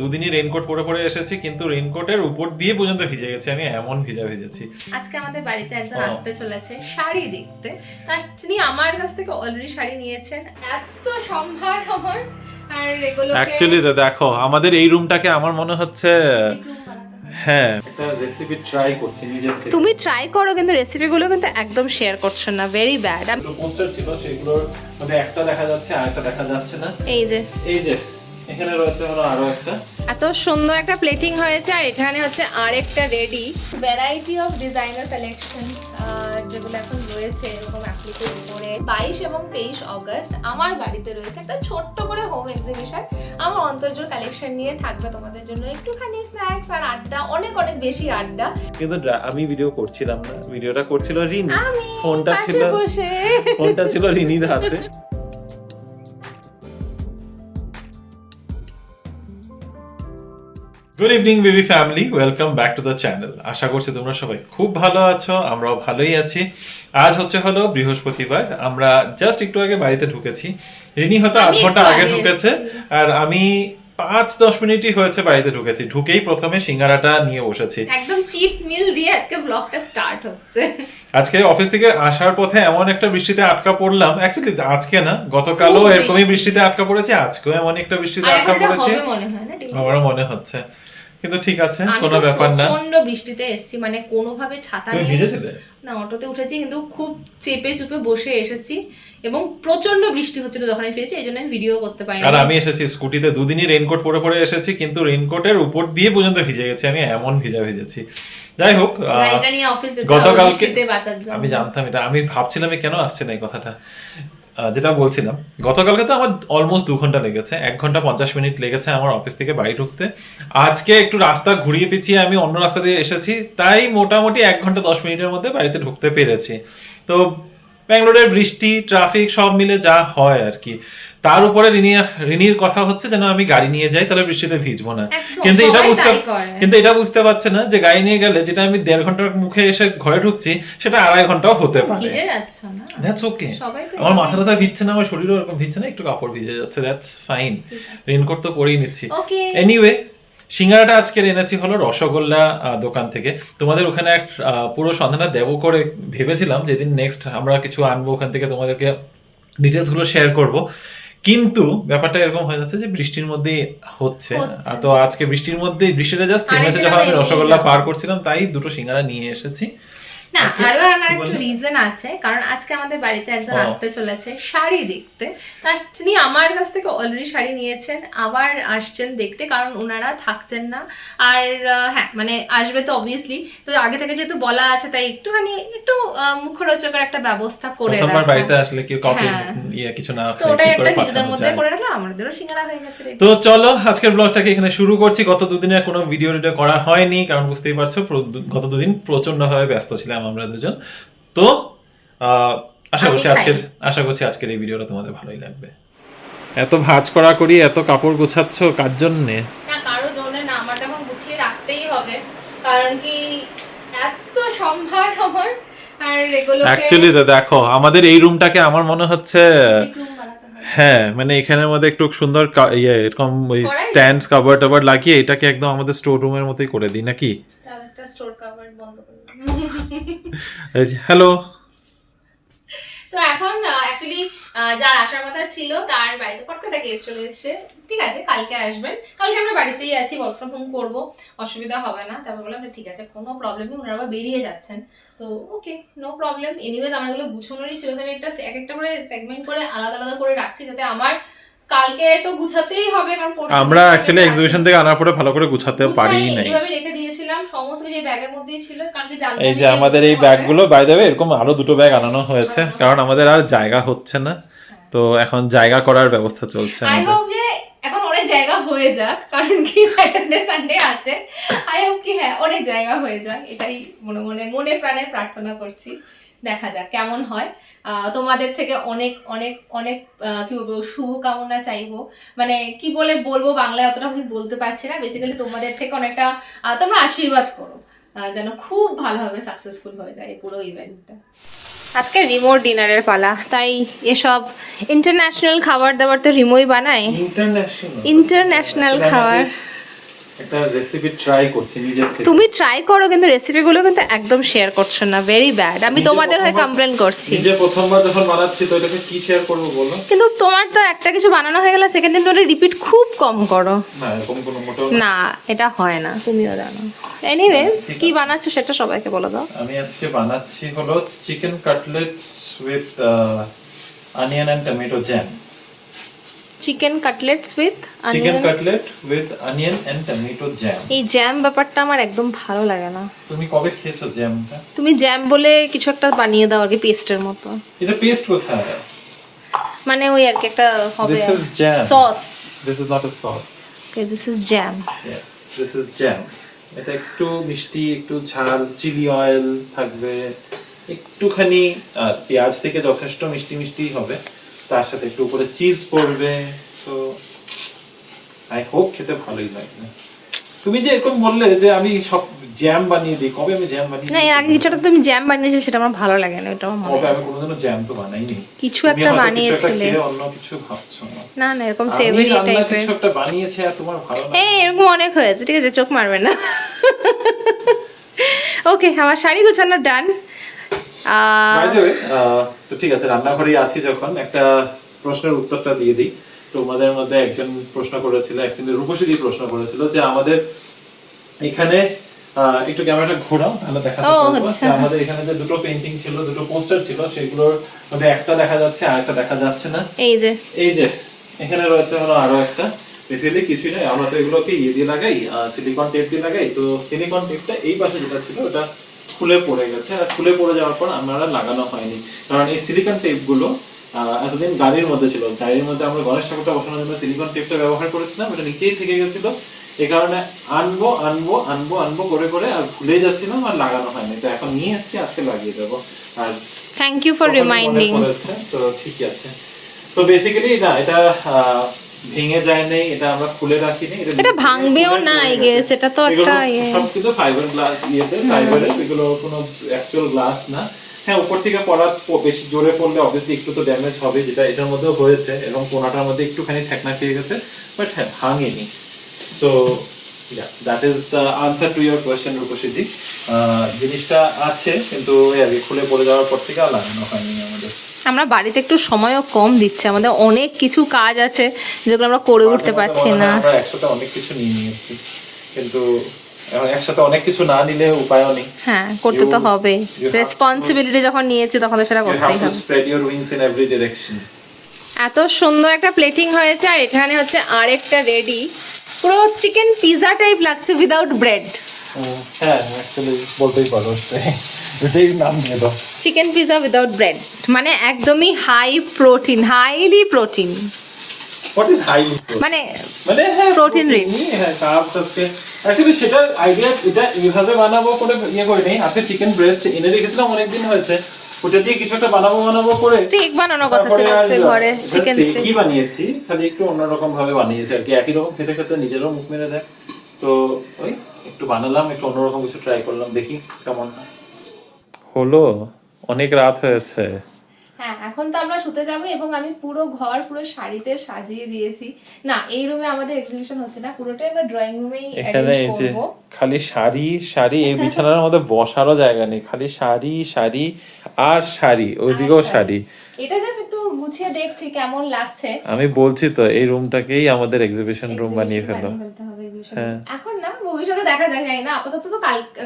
দুদিনই raincoat পরে পরে এসেছি, কিন্তু রেইনকোটের উপর দিয়ে পর্যন্ত ভিজে গেছে। আমি এমন ভিজেছি। আজকে আমাদের বাড়িতে একজন আসতে চলেছে শাড়ি দেখতে। তিনি আমার কাছ থেকে অলরেডি শাড়ি নিয়েছেন। এত সম্ভার আমার, আর এগুলো অ্যাকচুয়ালি দেখো, আমাদের এই রুমটাকে আমার মনে হচ্ছে হ্যাঁ একটা রেসিপি ট্রাই করছি নিজের থেকে। তুমি ট্রাই করো, কিন্তু রেসিপিগুলো কিন্তু একদম শেয়ার করছো না, ভেরি ব্যাড। পোস্টার ছিল, সেগুলোর মধ্যে একটা দেখা যাচ্ছে আর একটা দেখা যাচ্ছে না। এই যে এখানে রয়েছে হলো আরো একটা। এত সুন্দর একটা প্লেটিং হয়েছে, আর এখানে হচ্ছে আরেকটা ready. Variety of designer collection যেগুলো এখন রয়েছে এরকম অ্যাপ্লিকের উপরে। 22 এবং 23 অগস্ট আমার বাড়িতে রয়েছে একটা ছোট্ট করে হোম এক্সিবিশন। আমার অন্তর্জোর কালেকশন নিয়ে থাকবে তোমাদের জন্য একটুখানি স্ন্যাক্স আর আড্ডা, অনেক অনেক বেশি আড্ডা। কিন্তু আমি ভিডিও করছিলাম না, ভিডিওটা করছিল রিনি। আমি ফোনটা ছিল রিনির হাতে। Good evening baby family, welcome back to the channel. আশা করছি তোমরা সবাই খুব ভালো আছো, আমরাও ভালোই আছি। আজ হলো বৃহস্পতিবার, আমরা জাস্ট একটু আগে বাড়িতে ঢুকেছি। রিনি হয়তো 8 ঘন্টা আগে ঢুকেছে, আর আমি 5-10 মিনিটই হয়েছে বাড়িতে ঢুকেছি। ঢুকেই প্রথমে সিঙ্গারাটা নিয়ে বসেছি। একদম চিট মিল দিয়ে আজকে ব্লগটা স্টার্ট হচ্ছে। আজকে অফিস থেকে আসার পথে এমন একটা বৃষ্টিতে আটকা পড়লাম। অ্যাকচুয়ালি আজকে না, গতকালও এরকমই বৃষ্টিতে আটকা পড়েছি, আজকেও এমন একটা বৃষ্টিতে আটকা পড়েছি আমারও মনে হচ্ছে। কিন্তু ঠিক আছে, কোনো ব্যাপার না। প্রচন্ড বৃষ্টিতে এসেছি, মানে কোনোভাবে ছাতা নিয়ে ভিজেছিলে না, অটোতে উঠেছি কিন্তু খুব চেপে চুপে বসে এসেছি, এবং প্রচন্ড বৃষ্টি হচ্ছিল যখন আমি ফিরেছি, এই জন্য আমি ভিডিও করতে পারিনি। আর আমি এসেছি স্কুটিতে, দুদিনই রেইনকোট পরে পরে এসেছি, কিন্তু রেইনকোটের উপর দিয়ে পর্যন্ত ভিজে গেছে। আমি এমন ভিজেছি। যাই হোক, গতকালকে আমি জানতাম এটা, আমি ভাবছিলাম কেন আসছে না এই কথাটা। যেটা বলছিলাম, গতকালকে তো আমার অলমোস্ট 2 ঘন্টা লেগেছে, 1 ঘন্টা 50 মিনিট লেগেছে আমার অফিস থেকে বাড়ি ঢুকতে। আজকে একটু রাস্তা ঘুরিয়ে পিছিয়ে আমি অন্য রাস্তা দিয়ে এসেছি, তাই মোটামুটি 1 ঘন্টা 10 মিনিটের মধ্যে বাড়িতে ঢুকতে পেরেছি। তো ব্যাঙ্গালোরের বৃষ্টি, ট্রাফিক সব মিলে যা হয় আর কি। তার উপরে রিনির কথা হচ্ছে যেন আমি গাড়ি নিয়ে যাই, তাহলে বৃষ্টিতে ভিজবো না। কিন্তু এটা বুঝতে পারছে না যে গাড়ি নিয়ে গেলে যেটা আমি 1.5 ঘন্টার মুখে এসে ঘরে ঢুকছি, সেটা 2.5 ঘন্টাও হতে পারে। That's okay. আমার মাথা ব্যথা ভিজছে না, আমার শরীরও এরকম ভিজছে না, একটু কাপড় ভিজে যাচ্ছে, দ্যাটস ফাইন। রেইনকোট তো পরেই নিচ্ছি। এনিওয়ে, সিঙ্গারাটা আজকের এনেছি হলো রসগোল্লা দোকান থেকে। তোমাদের ওখানে এক পুরো সন্ধানটা দেবো করে ভেবেছিলাম, যেদিন নেক্সট আমরা কিছু আনবো ওখান থেকে তোমাদেরকে ডিটেলস গুলো শেয়ার করব। কিন্তু ব্যাপারটা এরকম হয়ে যাচ্ছে যে বৃষ্টির মধ্যেই হচ্ছে। তো আজকে বৃষ্টিটা জাস্ট থেমেছে যখন আমি রসগোল্লা পার করছিলাম, তাই দুটো সিঙ্গারা নিয়ে এসেছি। না, আরো একটা রিজন আছে, কারণ আজকে আমাদের বাড়িতে একজন আসতে চলেছে শাড়ি দেখতে। তিনি আমার কাছ থেকে অলরেডি শাড়ি নিয়েছেন, আবার আসছেন দেখতে, কারণ ওনারা থাকছেন না। আর হ্যাঁ, মানে আসবে তো অবভিয়াসলি, তো আগে থেকে যেহেতু বলা আছে, তাই একটু মুখরোচকের একটা ব্যবস্থা করে রাখা। তোমার বাড়িতে আসলে কি কফি কিছু না, তো ওটা একটা নিজেদের মধ্যে করে রাখলাম, আমাদেরও সিঙ্গারা হয়ে গেছে। তো চলো আজকের ব্লগটাকে এখানে শুরু করছি। গত দুদিনের কোনো ভিডিও করা হয়নি, কারণ বুঝতেই পারছো গত দুদিন প্রচন্ড ভাবে ব্যস্ত ছিলাম আমরা দুজন। তো আশা করছি আজকের এই ভিডিওটা তোমাদের ভালোই লাগবে। এত ভাঁজ করা করি, এত কাপড় গোছাচ্ছ কার জন্যে? না, কারো জন্য না, আমার তখন গুছিয়ে রাখতেই হবে, কারণ কি এত সম্ভার আমার। আর এগুলো অ্যাকচুয়ালি দেখো, আমাদের এই রুমটাকে আমার মনে হচ্ছে হ্যাঁ, মানে এখানের মধ্যে একটু সুন্দর এরকম ওই স্ট্যান্ড কভার টভার লাগিয়ে এটাকে একদম আমাদের স্টোর রুমের মতোই করে দিই নাকি? একটা স্টোর কভার বন্ধ করে হ্যালো। তো এখন অ্যাকচুয়ালি যার আসার কথা ছিল তার বাড়িতে ফট করে গেস্ট চলে এসেছে। ঠিক আছে, কালকে আসবেন, কালকে আমরা বাড়িতেই আছি, ওয়ার্ক ফ্রম হোম করবো, অসুবিধা হবে না। তারপর বললাম ঠিক আছে, কোনো প্রবলেম নেই, ওনারা বেরিয়ে যাচ্ছেন, তো ওকে, নো প্রবলেম। এনিওয়েজ আমার এগুলো গুছানোরই ছিল, আমি এক একটা করে সেগমেন্ট করে আলাদা আলাদা করে রাখছি, যাতে আমার কালকে তো গুছাতেই হবে, কারণ আমরা অ্যাকচুয়ালি এক্সিবিশন থেকে আনার পরে ভালো করে গুছাতে পারি নাই। এইভাবে রেখে দিয়েছিলাম, সমস্ত যে ব্যাগের মধ্যেই ছিল, কালকে জানতাম। এই যে আমাদের এই ব্যাগগুলো বাই দ্য ওয়ে এরকম আরো 2টো ব্যাগ আনানো হয়েছে, কারণ আমাদের আর জায়গা হচ্ছে না, তো এখন জায়গা করার ব্যবস্থা চলছে। আই হোপ যে এখন অনেক জায়গা হয়ে যাক, কারণ কি স্যাটারডে সানডে আছে, আই হোপ কি হ্যাঁ অনেক জায়গা হয়ে যাক, এটাই মনে প্রাণে প্রার্থনা করছি। দেখা যাক কেমন হয়। তোমাদের থেকে অনেক অনেক অনেক কি বলবো, শুভকামনা চাইবো। মানে কি বলবো বাংলায় অতটা আমি বলতে পারছি না। বেসিক্যালি তোমাদের থেকে অনেকটা তোমরা আশীর্বাদ করো, যেন খুব ভালোভাবে সাকসেসফুল হয়ে যায় এই পুরো ইভেন্টটা। আজকে রিমোর ডিনারের পালা, তাই এসব ইন্টারন্যাশনাল খাবার দাবার তো রিমোই বানায়। ইন্টারন্যাশনাল খাবার একটা রেসিপি ট্রাই করছি নিজের থেকে। তুমি ট্রাই করো, কিন্তু রেসিপিগুলো কিন্তু একদম শেয়ার করছো না, ভেরি ব্যাড। আমি নিজে তোমাদের হয়ে প্রথমবার- কমপ্লেন করছি। নিজে প্রথমবার যখন বানাচ্ছি তো এটাকে কি শেয়ার করবো বলো? কিন্তু তোমার তো একটা কিছু বানানো হয়ে গেলে সেকেন্ড টাইম ওটা রিপিট খুব কম করো। না এরকম কোনো মোটেও না। না, এটা হয় না, তুমিও জানো। এনিওয়েজ, ঠিক কি আছে। বানাচ্ছো সেটা সবাইকে বলে দাও। আমি আজকে বানাচ্ছি হলো chicken cutlets with onion and tomato jam. Chicken cutlets with chicken onion. Cutlet with onion and tomato jam. এই জ্যাম ব্যাপারটা আমার একদম ভালো লাগে না। তুমি কবে খেয়েছো জ্যামটা? তুমি জ্যাম বলে কিছু একটা বানিয়ে দাও আর কি, পেস্টের মতো। এটা পেস্ট কোথায়? মানে ওই আর কি একটা হবে This is jam. Sauce. This is not a sauce. Okay, this is jam. Yes, this is jam. এটা একটু মিষ্টি, একটু ঝাল, চিলি অয়েল থাকবে, একটুখানি পেঁয়াজ থেকে যথেষ্ট মিষ্টি মিষ্টি হবে, তার সাথে একটু উপরে চিজ পড়বে। তো আই হোপ খেতে ভালোই লাগবে। তুমি যে এরকম বললে যে আমি সব জ্যাম বানিয়ে দিই, কবে আমি জ্যাম বানিয়ে না, এর আগে কিছুটা তুমি জ্যাম বানিয়েছো, সেটা আমার ভালো লাগে না, ওটা আমার মনে কবে হয়। আমি কোনোদিনও জ্যাম তো বানাইনি। কিছু তুমি একটা হয়তো কিছু একটা বানিয়েছিলে। খেয়ে অন্য কিছু ভাবছো না। না না, এরকম আমি সেভারি রান্না টাইপের। কিছু একটা বানিয়েছি আর তোমার ভালো না। এই এরকম অনেক হয়েছে, ঠিক আছে, চোখ মারবে না। ওকে, আমার শাড়ি গোছানো ডান। By the way, তো ঠিক আছে, রান্নাঘরেই আছি যখন, একটা প্রশ্নের উত্তরটা দিয়ে দিই। তোমাদের মধ্যে একজন প্রশ্ন করেছিল, অ্যাকচুয়ালি রূপসী প্রশ্ন করেছিল যে আমাদের এখানে একটু ক্যামেরাটা ঘোরাও তাহলে দেখাতে ও, পারবো আচ্ছা। যে আমাদের এখানে যে দুটো পেইন্টিং ছিল, দুটো পোস্টার ছিল, সেগুলোর মধ্যে একটা দেখা যাচ্ছে আর একটা দেখা যাচ্ছে না। এই যে এই যে এখানে রয়েছে হলো আরো একটা। বেসিক্যালি কিছুই নয়, আমরা তো এগুলোকে ইয়ে দিয়ে লাগাই, সিলিকন টেপ দিয়ে লাগাই। তো সিলিকন টেপটা এই পাশে যেটা ছিল ওটা খুলে পড়ে গেছে, আর খুলে পড়ে যাওয়ার পর আমরা লাগানো হয়নি, কারণ এই সিলিকন টেপ গুলো এতদিন গাড়ির মধ্যে ছিল। গাড়ির মধ্যে আমরা গণেশ ঠাকুরটা বসানোর জন্য সিলিকন টেপটা ব্যবহার করেছিলাম, এটা নিচেই থেকে গেছিল। এই কারণে আনবো আনবো আনবো আনবো করে করে আর ভুলে যাচ্ছিলাম, আর লাগানো হয়নি। তো এখন নিয়ে এসেছি, আজকে লাগিয়ে দেবো। আর থ্যাংক ইউ ফর তখনই মনে রিমাইন্ডিং। পড়েছে, তো ঠিক আছে। তো বেসিক্যালি এটা ভেঙে যায় নাই, এটা আমরা খুলে রাখিনি। এটা ভাঙবেও না, I guess, এটা তো একটা ইয়ে। সব কিছু ফাইবার গ্লাস ইয়েতে, ফাইবারের, এগুলো কোনো অ্যাকচুয়াল গ্লাস না। হ্যাঁ, উপর থেকে পড়া বেশি জোরে পড়লে অবভিয়াসলি একটু তো ড্যামেজ হবে, যেটা এটার মধ্যেও হয়েছে, এবং কোনাটার মধ্যে একটুখানি ঠেকনা খেয়ে গেছে, বাট হ্যাঁ ভাঙেনি। So that is the answer to your question রূপসিদ্ধি। জিনিসটা আছে, কিন্তু খুলে পড়ে যাওয়ার পর থেকে আর লাগানো হয়নি আমাদের। আমরা বাড়িতে একটু সময়ও কম দিচ্ছে, আমাদের অনেক কিছু কাজ আছে যেগুলো আমরা করে উঠতে পারছি না। আমরা একসাথে অনেক কিছু নিয়ে নিয়েছি, কিন্তু এখন একসাথে অনেক কিছু না নিলে উপায়ও নেই। হ্যাঁ, করতে তো হবে, you have to- রেসপন্সিবিলিটি যখন নিয়েছি তখন তো সেটা You করতেই have to হবে। spread your wings in every direction. এত সুন্দর একটা প্লেটিং হয়েছে, আর এখানে হচ্ছে আরেকটা রেডি, পুরো চিকেন পিৎজা টাইপ লাগছে উইদাউট ব্রেড। হ্যাঁ, অ্যাকচুয়ালি বলতেই পারো, এটাই নাম দিয়ে দাও। চিকেন পিৎজা উইদাউট ব্রেড মানে একদমই high protein, highly protein, What is high মানে মানে হ্যাঁ Protein rich. হ্যাঁ, কার্বস আছে। অ্যাকচুয়ালি সেটার আইডিয়া এটা এইভাবে বানাবো করে ইয়ে করে নেই। আজকে চিকেন ব্রেস্ট এনে রেখেছিলাম অনেকদিন হয়েছে, ওটা দিয়ে কিছু একটা বানাবো করে স্টেক বানানোর কথা ছিল আজকে ঘরে, চিকেন স্টেক। কি বানিয়েছি, খালি একটু অন্যরকম ভাবে বানিয়েছি আর কি, একই রকম খেতে খেতে নিজেরও মুখ মেরে দেয়। তো ওই একটু বানালাম, একটু অন্যরকম কিছু ট্রাই করলাম, দেখি কেমন হলো। অনেক রাত হয়েছে। হ্যাঁ, এখন তো আমরা শুতে যাবো, এবং আমি পুরো ঘর পুরো শাড়িতে সাজিয়ে দিয়েছি। না, এই রুমে আমাদের এক্সিবিশন হচ্ছে না, পুরোটাই আমরা ড্রয়িং রুমেই এখানে অ্যারেঞ্জ এই যে করব। খালি শাড়ি শাড়ি, এই বিছানার মধ্যে বসারও জায়গা নেই, খালি শাড়ি শাড়ি আর শাড়ি, ওইদিকেও শাড়ি। এটা জাস্ট একটু গুছিয়ে দেখছি কেমন লাগছে। আমি বলছি তো এই রুমটাকেই আমাদের এক্সিবিশন রুম বানিয়ে ফেলো। হ্যাঁ। এখন না, ভবিষ্যতে দেখা যায়, জানি না, আপাতত তো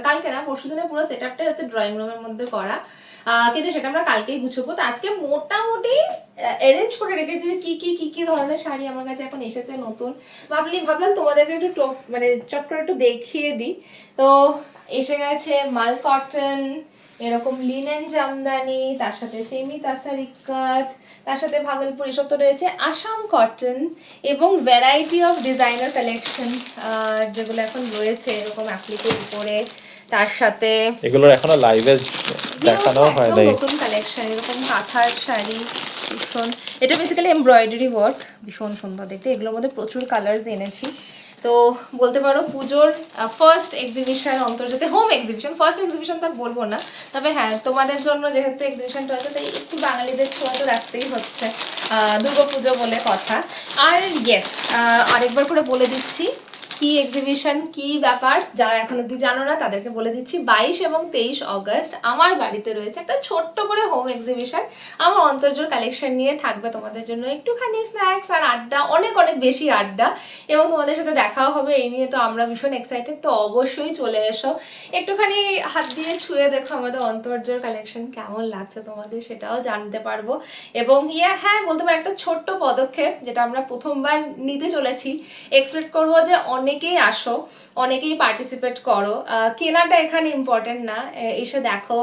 কালকে না পরশুদিনে পুরো সেটআপটাই হচ্ছে ড্রয়িং রুমের মধ্যে করা, কিন্তু সেটা আমরা কালকেই গুছবো। তো আজকে মোটামুটি অ্যারেঞ্জ করে রেখেছি যে কি ধরনের শাড়ি আমার কাছে এখন এসেছে নতুন। ভাবলাম তোমাদেরকে একটু মানে চট করে একটু দেখিয়ে দিই। তো এসে গেছে মাল কটন, এরকম লিনেন জামদানি, তার সাথে সেমি তাসার ইক্কাত, তার সাথে ভাগলপুর, এসব তো রয়েছে আসাম কটন, এবং ভ্যারাইটি অফ ডিজাইনার কালেকশন যেগুলো এখন রয়েছে এরকম অ্যাপ্লিকের উপরে। তার সাথে এগুলোর এখনো লাইভে দেখানো হয় নাই। নতুন কালেকশন, এরকম কাঁথার শাড়ি, ভীষণ, এটা বেসিক্যালি এমব্রয়ডারি ওয়ার্ক, ভীষণ সুন্দর দেখতে। এগুলোর মধ্যে প্রচুর কালার্স এনেছি। তো বলতে পারো পুজোর ফার্স্ট এক্সিবিশন, অন্তর্জাতীয় হোম এক্সিবিশন, ফার্স্ট এক্সিবিশন তো বলবো না, তবে হ্যাঁ তোমাদের জন্য যেহেতু এক্সিবিশনটা হচ্ছে, তাই একটু বাঙালিদের ছোঁয়া তো রাখতেই হচ্ছে, দুর্গাপুজো বলে কথা। আর ইয়েস, আরেকবার করে বলে দিচ্ছি, কি এক্সিবিশন, কি ব্যাপার, যারা এখন অব্দি জানো না তাদেরকে বলে দিচ্ছি। 22 এবং 23 অগস্ট আমার বাড়িতে রয়েছে একটা ছোট্ট করে হোম এক্সিবিশন। আমার অন্তর্জোর কালেকশন নিয়ে থাকবে তোমাদের জন্য একটুখানি স্ন্যাক্স আর আড্ডা, অনেক অনেক বেশি আড্ডা, এবং তোমাদের সাথে দেখাও হবে। এই নিয়ে তো আমরা ভীষণ এক্সাইটেড, তো অবশ্যই চলে এসো, একটুখানি হাত দিয়ে ছুঁয়ে দেখো আমাদের অন্তর্জোর কালেকশন কেমন লাগছে তোমাদের, সেটাও জানতে পারবো। এবং হ্যাঁ বলতে পারো একটা ছোট্ট পদক্ষেপ যেটা আমরা প্রথমবার নিতে চলেছি। এক্সপেক্ট করবো যে অনেকেই আসো, অনেকেই পার্টিসিপেট করো। কেনাটা এখানে ইম্পর্টেন্ট না, এসে দেখো,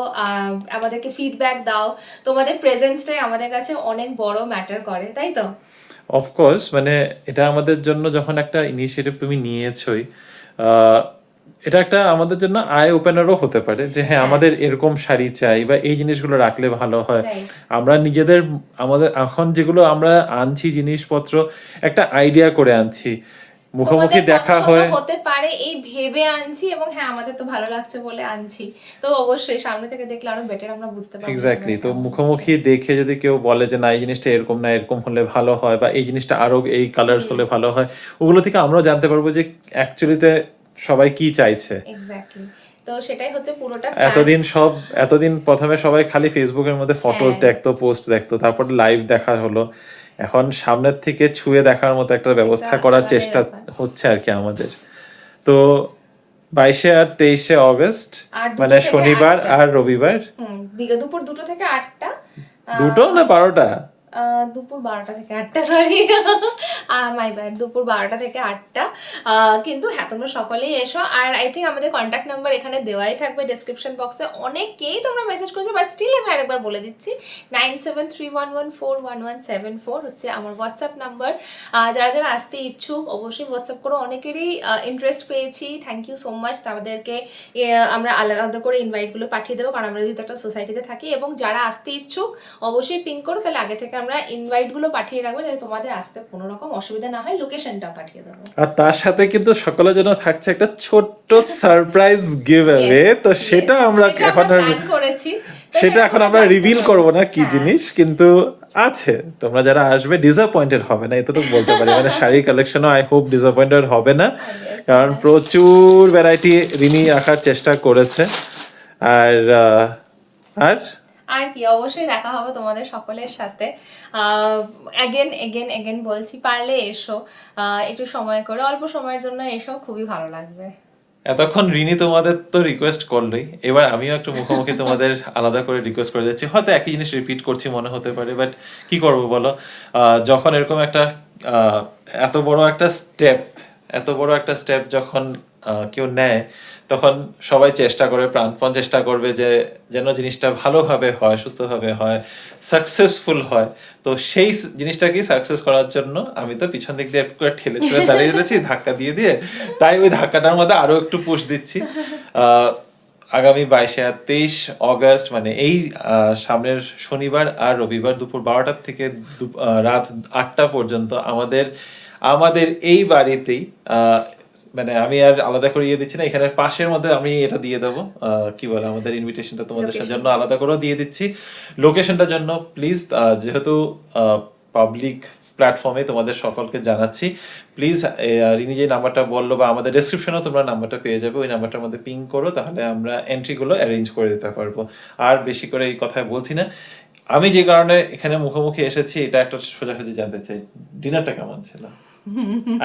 আমাদেরকে ফিডব্যাক দাও, তোমাদের প্রেজেন্সটাই আমাদের কাছে অনেক বড় ম্যাটার করে, তাই তো? অফকোর্স, মানে এটা আমাদের জন্য যখন একটা ইনিশিয়েটিভ তুমি নিয়েছই, আহ, এটা একটা আমাদের জন্য আই ওপেনারও হতে পারে যে হ্যাঁ আমাদের এরকম শাড়ি চাই বা এই জিনিসগুলো রাখলে ভালো হয়। Right. আমরা নিজেদের আমাদের এখন যেগুলো আমরা আনছি জিনিসপত্র একটা আইডিয়া করে আনছি, মুখোমুখি তোমাদের দেখা পছন্দ হয়। হতে পারে এই ভেবে আনছি, এবং হ্যাঁ আমাদের তো ভালো লাগছে বলে আনছি, তো অবশ্যই সামনে থেকে দেখলে আরো বেটার আমরা বুঝতে পারবো। এক্স্যাক্টলি, তো মুখোমুখি দেখে যদি কেউ বলে যে না এই জিনিসটা এরকম না এরকম হলে ভালো হয় বা এই জিনিসটা আরো এই কালার্স হলে ভালো হয়, ওগুলো থেকে আমরাও জানতে পারবো যে অ্যাকচুয়ালিতে সবাই কি চাইছে। এক্স্যাক্টলি, তো সেটাই হচ্ছে পুরোটা এতদিন প্রথমে সবাই খালি ফেসবুকের মধ্যে ফটোজ হ্যাঁ। দেখতো, পোস্ট দেখতো, তারপর লাইভ দেখা হলো, এখন সামনের থেকে ছুঁয়ে দেখার মতো একটা ব্যবস্থা এটা করার আলাদাই চেষ্টা ব্যাপার। হচ্ছে আর কি আমাদের। তো 22 আর 23 অগস্ট আর দুটো মানে থেকে শনিবার 8টা। আর রবিবার, দুপুর 2টো থেকে 8টা। দুটো না 12টা? দুপুর 12টা থেকে 8টা, সরি মাই ব্যাড, দুপুর 12টা থেকে 8টা। কিন্তু হ্যাঁ তোমরা সকলেই এসো, আর আই থিঙ্ক আমাদের কন্ট্যাক্ট নাম্বার এখানে দেওয়াই থাকবে ডেসক্রিপশন বক্সে। অনেকেই তোমরা মেসেজ করছো, বাট স্টিল আমি আরেকবার বলে দিচ্ছি, 9731141174 হচ্ছে আমার হোয়াটসঅ্যাপ নাম্বার। যারা যারা আসতে ইচ্ছুক অবশ্যই হোয়াটসঅ্যাপ করো। অনেকেরই ইন্টারেস্ট পেয়েছি, থ্যাংক ইউ সো মাচ। তাদেরকে আমরা আলাদা করে ইনভাইটগুলো পাঠিয়ে দেবো, কারণ আমরা যেহেতু একটা সোসাইটিতে থাকি। এবং যারা আসতে ইচ্ছুক অবশ্যই পিং করো, তাহলে আগে থেকে আমরা ইনভাইটগুলো পাঠিয়ে রাখবো যাতে তোমাদের আসতে কোনো রকম অসুবিধা না হয়। লোকেশনটা পাঠিয়ে দেবো। আর তার সাথে কিন্তু সকলের জন্য থাকছে একটা ছোট্ট সারপ্রাইজ গিভ অ্যাওয়ে, তো সেটা আমরা এখন প্ল্যান করেছি, তো সেটা এখন আমরা জানতে রিভিল পারো। করব না কি হ্যাঁ। জিনিস, কিন্তু আছে, তোমরা যারা আসবে ডিসঅ্যাপয়েন্টেড হবে না এতটুকু বলতে পারি। মানে শাড়ির কালেকশনও আই হোপ ডিসঅ্যাপয়েন্টেড হবে না, কারণ প্রচুর ভ্যারাইটি রিনি রাখার চেষ্টা করেছে। আর আর আর কি, অবশ্যই দেখা হবে তোমাদের সকলের সাথে। এগেন বলছি, পারলে এসো, একটু সময় করে, অল্প সময়ের জন্য এসো, খুবই ভালো লাগবে। এতক্ষণ রিনি তোমাদের তো রিকোয়েস্ট করলোই, এবার আমিও একটু মুখোমুখি তোমাদের আলাদা করে রিকোয়েস্ট করে দিচ্ছি। হয়তো একই জিনিস রিপিট করছি মনে হতে পারে, বাট কি করব বলো, যখন এরকম একটা এত বড় একটা স্টেপ যখন কেউ নেয়, তখন সবাই চেষ্টা করে, প্রাণপণ চেষ্টা করবে যে যেন জিনিসটা ভালোভাবে হয়, সুস্থভাবে হয়, সাকসেসফুল হয়। তো সেই জিনিসটাকে সাকসেস করার জন্য আমি তো পিছন দিক দিয়ে একটু করে ঠেলে ঠেলে দাঁড়িয়ে রয়েছি, ধাক্কা দিয়ে, তাই ওই ধাক্কাটার মধ্যে আরো একটু পুশ দিচ্ছি। আগামী 22 আর 23 অগস্ট মানে এই সামনের শনিবার আর রবিবার দুপুর 12টা থেকে রাত 8টা পর্যন্ত আমাদের এই বাড়িতেই, মানে আমি আর আলাদা করে ইয়ে দিচ্ছি না, এখানে পাশের মধ্যে আমি এটা দিয়ে দেবো, কি বলে আমাদের ইনভিটেশনটা তোমাদের জন্য আলাদা করেও দিয়ে দিচ্ছি। লোকেশনটার জন্য প্লিজ, যেহেতু পাবলিক প্ল্যাটফর্মে তোমাদের সকলকে জানাচ্ছি, প্লিজ রিনি যে নাম্বারটা বললো বা আমাদের ডেসক্রিপশনেও তোমরা নাম্বারটা পেয়ে যাবে, ওই নাম্বারটার মধ্যে পিং করো, তাহলে আমরা এন্ট্রিগুলো অ্যারেঞ্জ করে দিতে পারবো। আর বেশি করে এই কথায় বলছি না, আমি যে কারণে এখানে মুখোমুখি এসেছি এটা একটা সোজাসুজি জানতে চাই, ডিনারটা কেমন ছিল?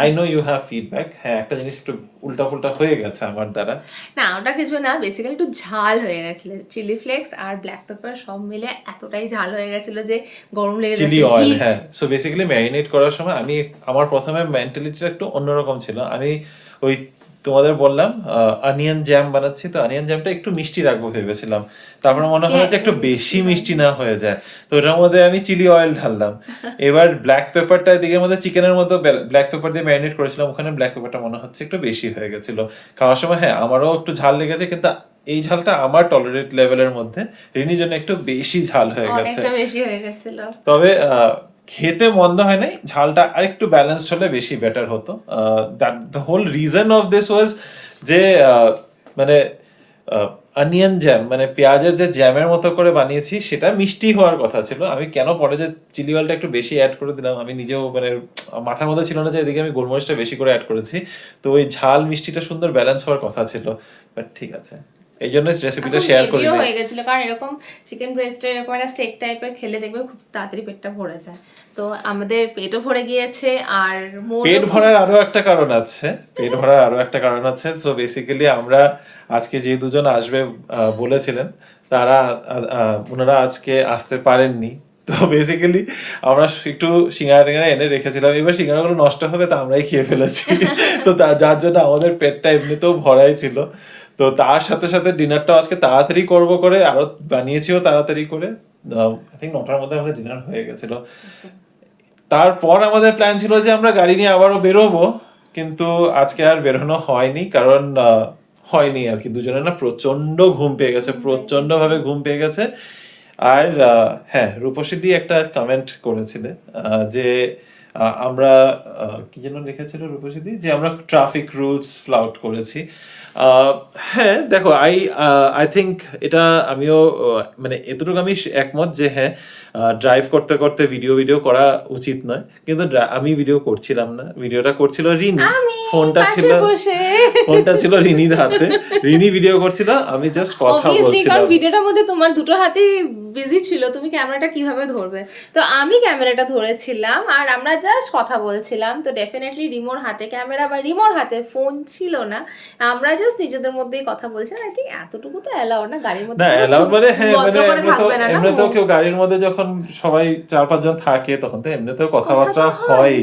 I know you have feedback. হ্যাঁ, একটা জিনিস একটু উল্টা হয়ে গেছে আমার দ্বারা। না ওটা কিছু না, বেসিক্যালি একটু ঝাল হয়ে গেছিল, চিলি ফ্লেক্স আর ব্ল্যাক পেপার সব মিলে এতটাই ঝাল হয়ে গেছিল যে গরম লেগে যাচ্ছে, চিলি অয়েল, heat। হ্যাঁ। সো বেসিক্যালি ম্যারিনেট করার সময় আমার প্রথমে মেন্টালিটিটা একটু অন্যরকম ছিল। আমি ওই তোমাদের বললাম অনিয়ন জ্যাম বানাচ্ছি, তো অনিয়ন জ্যামটা একটু মিষ্টি রাখবো ভেবেছিলাম, তারপরে মনে হলো যে একটু বেশি মিষ্টি না হয়ে যায়, তো এটার মধ্যে আমি চিলি অয়েল ঢাললাম। এবার ব্ল্যাক পেপারটা এদিকের মধ্যে চিকেনের মধ্যে ব্ল্যাক পেপার দিয়ে ম্যারিনেট করেছিলাম, ওখানে ব্ল্যাক পেপারটা মনে হচ্ছে একটু বেশি হয়ে গেছিল। খাওয়ার সময় হ্যাঁ আমারও একটু ঝাল লেগেছে, কিন্তু এই ঝালটা আমার টলারেট লেভেলের মধ্যে, রিনির জন্য একটু বেশি ঝাল হয়ে গেছে, অনেকটা বেশি হয়ে গেছিল। তবে খেতে মন্দ হয় নাই, ঝালটা আরেকটু ব্যালেন্সড হলে বেশি বেটার হতো। The whole reason of this was যে মানে অনিয়ন জ্যাম, মানে পেঁয়াজের যে জ্যামের মতো করে বানিয়েছি সেটা মিষ্টি হওয়ার কথা ছিল। আমি কেন পরে যে চিলি অয়েলটা একটু বেশি অ্যাড করে দিলাম, আমি নিজেও মানে মাথার মধ্যে ছিল না যে এদিকে আমি গোলমরিচটা বেশি করে অ্যাড করেছি। তো ওই ঝাল মিষ্টিটা সুন্দর ব্যালেন্স হওয়ার কথা ছিল, বাট ঠিক আছে, এই জন্য রেসিপিটা শেয়ার করি। হেভিও হয়ে গেছিল, কারণ এরকম চিকেন ব্রেস্টের এরকম একটা স্টেক টাইপের খেলে দেখবে খুব তাড়াতাড়ি পেটটা ভরে যায়। তো আমাদের পেটও ভরে গিয়েছে, আর পেট ভরার আরো একটা কারণ আছে, পেট ভরার আরো একটা কারণ আছে। সো বেসিক্যালি আমরা আজকে যে দুজন আসবে বলেছিলেন, তারা ওনারা আজকে আসতে পারেননি। তো বেসিক্যালি আমরা একটু সিঙ্গারা টিঙ্গারা এনে রেখেছিলাম, এবার সিঙ্গারাগুলো নষ্ট হবে তো আমরাই খেয়ে ফেলেছি। তো যার জন্য আমাদের পেটটা এমনিতেও ভরাই ছিল। তো তার সাথে সাথে ডিনারটাও আজকে তাড়াতাড়ি করবো করে আরো বানিয়েছিও তাড়াতাড়ি করে, আই থিঙ্ক 9টার মধ্যে আমাদের ডিনার হয়ে গেছিল। তারপর আমাদের প্ল্যান ছিল যে আমরা গাড়ি নিয়ে আবারও বেরোবো, কিন্তু আজকে আর বেরোনো হয়নি, কারণ হয়নি আর কি, দুজনে না প্রচন্ড ঘুম পেয়ে গেছে, প্রচন্ড ভাবে ঘুম পেয়ে গেছে। আর হ্যাঁ, রূপসী দি একটা কমেন্ট করেছিলে যে আমরা কি যেন লিখেছিল রূপসী দি, যে আমরা ট্রাফিক রুলস ফ্লাউট করেছি। হ্যাঁ দেখো, আই থিঙ্ক এটা আমিও মানে এতটুকু আমি একমত যে হ্যাঁ, ড্রাইভ করতে করতে ভিডিও করা উচিত নয়, কিন্তু আমি ভিডিও করছিলাম না, ভিডিওটা করছিল রিনি, ফোনটা ছিল রিনির হাতে, রিনি ভিডিও করছিল, আমি জাস্ট কথা বলছিলাম। কারণ ভিডিওটার মধ্যে তোমার দুটো হাতেই বিজি ছিল, তুমি ক্যামেরাটা কিভাবে ধরবে, তো আমি ক্যামেরাটা ধরেছিলাম আর আমরা জাস্ট কথা বলছিলাম। তো ডেফিনেটলি রিমোর হাতে ক্যামেরা বা রিমোর হাতে ফোন ছিল না, আমরা জাস্ট নিজেদের মধ্যেই কথা বলছিলাম। আই থিঙ্ক এতটুকু তো অ্যালাউ না গাড়ির মধ্যে, না অ্যালাউ মানে হ্যাঁ, মানে এমনিতেও কেউ গাড়ির মধ্যে যখন সবাই 4-5 জন থাকে তখন তো এমনিতেও কথাবার্তা হয়।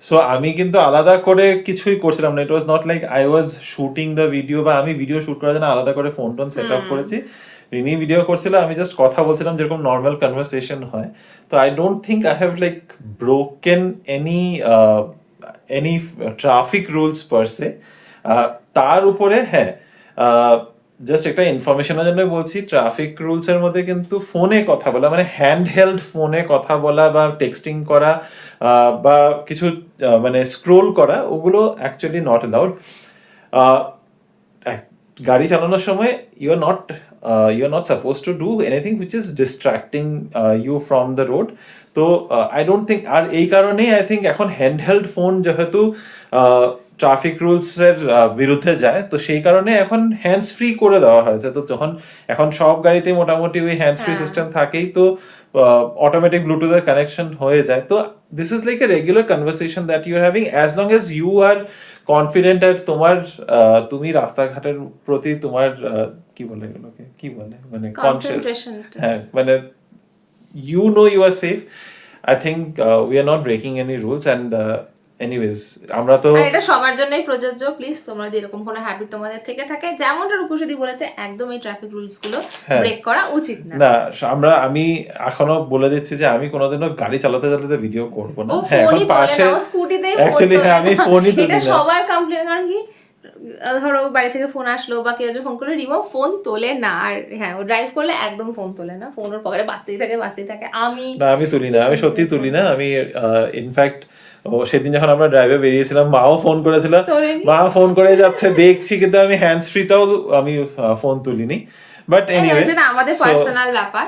সো আমি কিন্তু আলাদা করে কিছুই করছিলাম না, it was not like I was shooting the video, বা আমি ভিডিও শুট করার জন্য আলাদা করে ফোন টোন সেট আপ করেছি। রিনি ভিডিও করছিল, আমি জাস্ট কথা বলছিলাম যেরকম নর্মাল কনভারসেশন হয়। তো I don't think I have like broken any traffic rules per se. তার উপরে হ্যাঁ, জাস্ট একটা ইনফরমেশনের জন্য বলছি, ট্রাফিক রুলস এর মধ্যে কিন্তু ফোনে কথা বলা, মানে হ্যান্ড হেল্ড ফোনে কথা বলা বা টেক্সটিং করা বা কিছু মানে স্ক্রোল করা, ওগুলো অ্যাকচুয়ালি নট অ্যালাউড। গাড়ি চালানোর সময় you are not suppose to do anything which is distracting you from the road. তো আই ডোন্ট থিঙ্ক, আর এই কারণেই আই থিঙ্ক এখন হ্যান্ডহেল্ড ফোন যেহেতু ট্রাফিক রুলস এর বিরুদ্ধে যায়, তো সেই কারণে এখন হ্যান্ডস ফ্রি করে দেওয়া হয়েছে। তো যখন এখন সব গাড়িতে মোটামুটি ওই হ্যান্ডস ফ্রি সিস্টেম থাকেই, তো অটোমেটিক ব্লুটুথের কানেকশন হয়ে যায়। তো this is like a regular conversation that you are having, as long as you are confident আর তোমার তুমি রাস্তাঘাটের প্রতি তোমার কি বলে এগুলোকে, কি বলে মানে কনসিয়াস, হ্যাঁ মানে you know you are safe. I think we are not breaking any rules, and anyways আমরা তো, আর এটা সবার জন্যই প্রযোজ্য। প্লিজ তোমরা যদি এরকম কোনো হ্যাবিট তোমাদের থেকে থাকে, যেমনটা রূপসী বলেছে, একদম এই ট্রাফিক রুলস গুলো ব্রেক করা উচিত না। না আমি এখনো বলে দিচ্ছি যে আমি কোনোদিনও গাড়ি চালাতে ভিডিও করব না। হ্যাঁ, এখন পাশে স্কুটিতে অ্যাকচুয়ালি হ্যাঁ, আমি ফোনই তুলি না। এটা সবার কমপ্লেন, কারণ কি ধরো বাড়ি থেকে ফোন আসলো বা কেউ ফোন করলে রিমো ফোন তোলে না, আর হ্যাঁ ও ড্রাইভ করলে একদম ফোন তোলে না, ফোন ওর পকেটে বাজতেই থাকে। আমি তুলি না, আমি সত্যি তুলি না। আমি ইনফ্যাক্ট সেদিন যখন আমরা ড্রাইভে বেরিয়েছিলাম, মাও ফোন করেছিল, মা ফোন করে যাচ্ছে দেখছি, কিন্তু আমি হ্যান্ডস ফ্রিটাও আমি ফোন তুলিনি। বাট এনিওয়ে সেটা আমাদের পার্সোনাল ব্যাপার,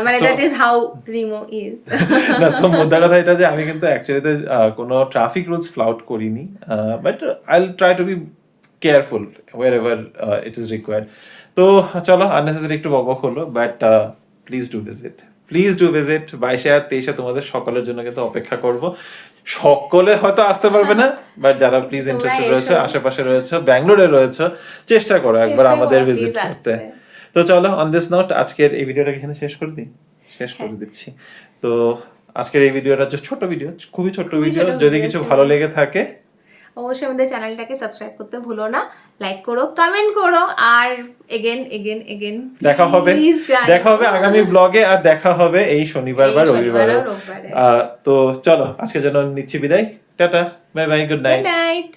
মানে that is how Rimo is. না তো মোদ্দা কথা এটা যে আমি কিন্তু অ্যাকচুয়ালিতে কোনো ট্রাফিক রুলস ফ্লাউট করিনি, but I will try to be careful wherever it is required. তো চলো, আননেসেসারি একটু বকবক হলো, বাট প্লিজ ডু ভিজিট 22 আর 23 তোমাদের সকলের জন্য কিন্তু অপেক্ষা করব। সকলে হয়তো আসতে পারবে না, বাট যারা প্লিজ ইন্টারেস্টেড রয়েছে, আশেপাশে রয়েছে, ব্যাঙ্গালোরে রয়েছে, চেষ্টা করো একবার আমাদের ভিজিট করতে। তো চলো, অন দিস নোট আজকের এই ভিডিওটা এখানে শেষ করে দিচ্ছি। তো আজকের এই ভিডিওটা ছোট ভিডিও, খুবই ছোট ভিডিও, যদি কিছু ভালো লেগে থাকে অবশ্যই আমাদের চ্যানেলটাকে সাবস্ক্রাইব করতে ভুলো না, লাইক করো, কমেন্ট করো, আর এগেন দেখা হবে আগামী ব্লগে, আর দেখা হবে এই শনিবার বা রবিবারে। তো চলো, আজকের জন্য নিচ্ছি বিদায়, tata, bye bye, good night.